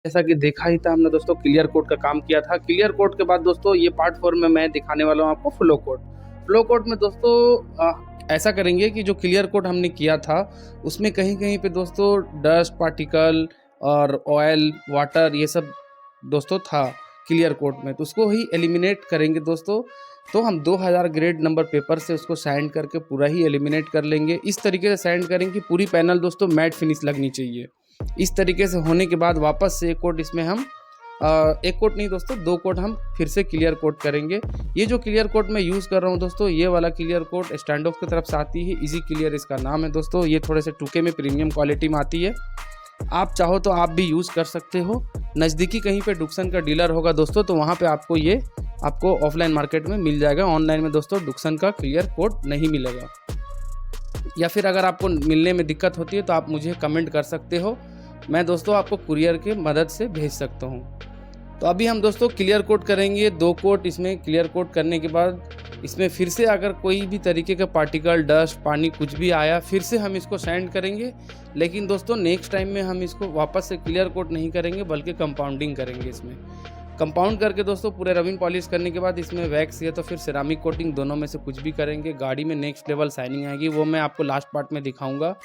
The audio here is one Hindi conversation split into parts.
जैसा कि देखा ही था हमने दोस्तों, क्लियर कोट का काम किया था। क्लियर कोट के बाद दोस्तों ये पार्ट 4 में मैं दिखाने वाला हूँ आपको फ्लो कोट। फ्लो कोट में दोस्तों ऐसा करेंगे कि जो क्लियर कोट हमने किया था उसमें कहीं कहीं पे दोस्तों डस्ट पार्टिकल और ऑयल वाटर ये सब दोस्तों था क्लियर कोट में, तो उसको ही एलिमिनेट करेंगे दोस्तों। तो हम 2000 ग्रेड नंबर पेपर से उसको सैंड करके पूरा ही एलिमिनेट कर लेंगे। इस तरीके से सैंड करेंगे कि पूरी पैनल दोस्तों मैट फिनिश लगनी चाहिए। इस तरीके से होने के बाद वापस से एक कोट इसमें हम एक कोट नहीं दोस्तों, 2 कोट हम फिर से क्लियर कोट करेंगे। ये जो क्लियर कोट मैं यूज़ कर रहा हूँ दोस्तों, ये वाला क्लियर कोट स्टैंड ऑफ की तरफ से आती है, इजी क्लियर इसका नाम है दोस्तों। ये थोड़े से टूके में प्रीमियम क्वालिटी में आती है। आप चाहो तो आप भी यूज़ कर सकते हो। नज़दीकी कहीं पे डुक्सन का डीलर होगा दोस्तों, तो वहाँ पे आपको ऑफलाइन मार्केट में मिल जाएगा। ऑनलाइन में दोस्तों डुक्सन का क्लियर कोट नहीं मिलेगा। या फिर अगर आपको मिलने में दिक्कत होती है तो आप मुझे कमेंट कर सकते हो, मैं दोस्तों आपको कुरियर के मदद से भेज सकता हूँ। तो अभी हम दोस्तों क्लियर कोट करेंगे 2 कोट। इसमें क्लियर कोट करने के बाद इसमें फिर से अगर कोई भी तरीके का पार्टिकल डस्ट पानी कुछ भी आया फिर से हम इसको सैंड करेंगे। लेकिन दोस्तों नेक्स्ट टाइम में हम इसको वापस से क्लियर कोट नहीं करेंगे बल्कि कंपाउंडिंग करेंगे। इसमें कंपाउंड करके दोस्तों पूरे रबिंग पॉलिश करने के बाद इसमें वैक्स या तो फिर सिरामिक कोटिंग दोनों में से कुछ भी करेंगे। गाड़ी में नेक्स्ट लेवल शाइनिंग आएगी, वो मैं आपको लास्ट पार्ट में दिखाऊंगा।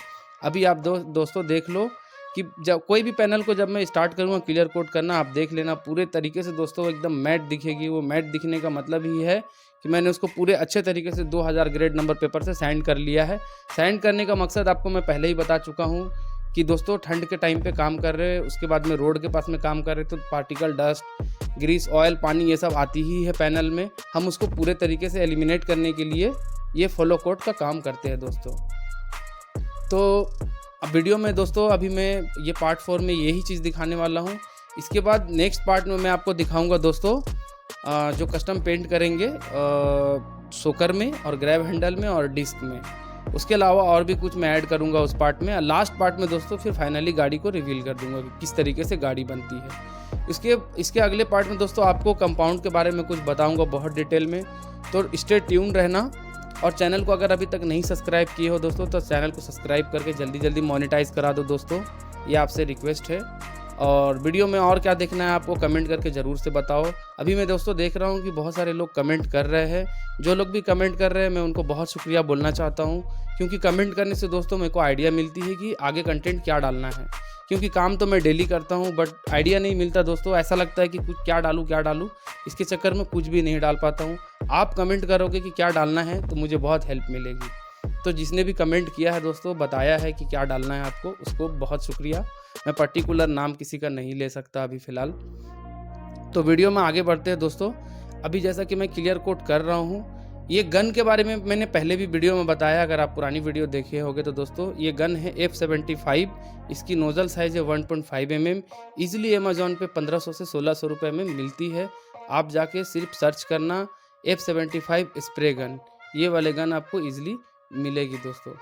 अभी आप दोस्तों देख लो कि जब कोई भी पैनल को जब मैं स्टार्ट करूँगा क्लियर कोट करना, आप देख लेना पूरे तरीके से दोस्तों एकदम मैट दिखेगी। वो मैट दिखने का मतलब ही है कि मैंने उसको पूरे अच्छे तरीके से 2000 ग्रेड नंबर पेपर से सैंड कर लिया है। सैंड करने का मकसद आपको मैं पहले ही बता चुका हूँ कि दोस्तों ठंड के टाइम पे काम कर रहे हैं, उसके बाद में रोड के पास में काम कर रहे तो पार्टिकल डस्ट ग्रीस ऑयल पानी ये सब आती ही है पैनल में। हम उसको पूरे तरीके से एलिमिनेट करने के लिए ये फ्लो कोट का काम करते हैं दोस्तों। तो अब वीडियो में दोस्तों अभी मैं ये पार्ट 4 में यही चीज़ दिखाने वाला हूँ। इसके बाद नेक्स्ट पार्ट में मैं आपको दिखाऊंगा दोस्तों जो कस्टम पेंट करेंगे सोकर में और ग्रैब हैंडल में और डिस्क में। उसके अलावा और भी कुछ मैं ऐड करूंगा उस पार्ट में। लास्ट पार्ट में दोस्तों फिर फाइनली गाड़ी को रिवील कर दूंगा कि किस तरीके से गाड़ी बनती है। इसके अगले पार्ट में दोस्तों आपको कंपाउंड के बारे में कुछ बताऊंगा बहुत डिटेल में, तो स्टे ट्यून रहना। और चैनल को अगर अभी तक नहीं सब्सक्राइब किए हो दोस्तों तो चैनल को सब्सक्राइब करके जल्दी जल्दी मोनेटाइज करा दो दोस्तों, ये आपसे रिक्वेस्ट है। और वीडियो में और क्या देखना है आपको कमेंट करके ज़रूर से बताओ। अभी मैं दोस्तों देख रहा हूँ कि बहुत सारे लोग कमेंट कर रहे हैं। जो लोग भी कमेंट कर रहे हैं मैं उनको बहुत शुक्रिया बोलना चाहता हूँ, क्योंकि कमेंट करने से दोस्तों मेरे को आइडिया मिलती है कि आगे कंटेंट क्या डालना है। क्योंकि काम तो मैं डेली करता हूँ बट आइडिया नहीं मिलता दोस्तों। ऐसा लगता है कि कुछ क्या डालूँ, इसके चक्कर में कुछ भी नहीं डाल पाता हूँ। आप कमेंट करोगे कि क्या डालना है तो मुझे बहुत हेल्प मिलेगी। तो जिसने भी कमेंट किया है दोस्तों, बताया है कि क्या डालना है आपको, उसको बहुत शुक्रिया। मैं पर्टिकुलर नाम किसी का नहीं ले सकता अभी फ़िलहाल। तो वीडियो में आगे बढ़ते हैं दोस्तों। अभी जैसा कि मैं क्लियर कोट कर रहा हूँ, ये गन के बारे में मैंने पहले भी वीडियो में बताया, अगर आप पुरानी वीडियो देखे होगे तो दोस्तों ये गन है F75। इसकी नोज़ल साइज़ है 1.5 mm। ईजिली अमेजोन पे 1500 से 1600 रुपये में मिलती है। आप जाके सिर्फ सर्च करना F75 स्प्रे गन, ये वाले गन आपको ईजिली मिलेगी दोस्तों।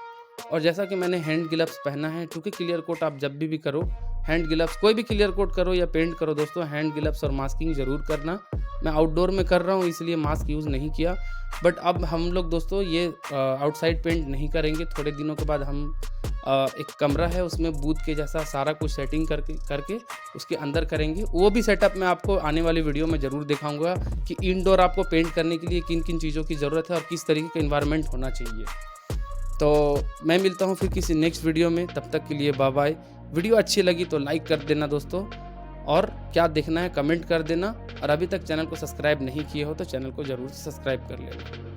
और जैसा कि मैंने हैंड ग्लव्स पहना है, क्योंकि क्लियर कोट आप जब भी करो हैंड ग्लव्स, कोई भी क्लियर कोट करो या पेंट करो दोस्तों, हैंड ग्लव्स और मास्किंग ज़रूर करना। मैं आउटडोर में कर रहा हूँ इसलिए मास्क यूज़ नहीं किया, बट अब हम लोग दोस्तों ये आउटसाइड पेंट नहीं करेंगे। थोड़े दिनों के बाद हम एक कमरा है उसमें बूथ के जैसा सारा कुछ सेटिंग करके उसके अंदर करेंगे। वो भी सेटअप मैं आपको आने वाली वीडियो में ज़रूर दिखाऊंगा कि इंडोर आपको पेंट करने के लिए किन किन चीज़ों की ज़रूरत है और किस तरीके का इन्वायरमेंट होना चाहिए। तो मैं मिलता हूँ फिर किसी नेक्स्ट वीडियो में, तब तक के लिए बाय बाय। वीडियो अच्छी लगी तो लाइक कर देना दोस्तों, और क्या देखना है कमेंट कर देना। और अभी तक चैनल को सब्सक्राइब नहीं किए हो तो चैनल को ज़रूर सब्सक्राइब कर लेना।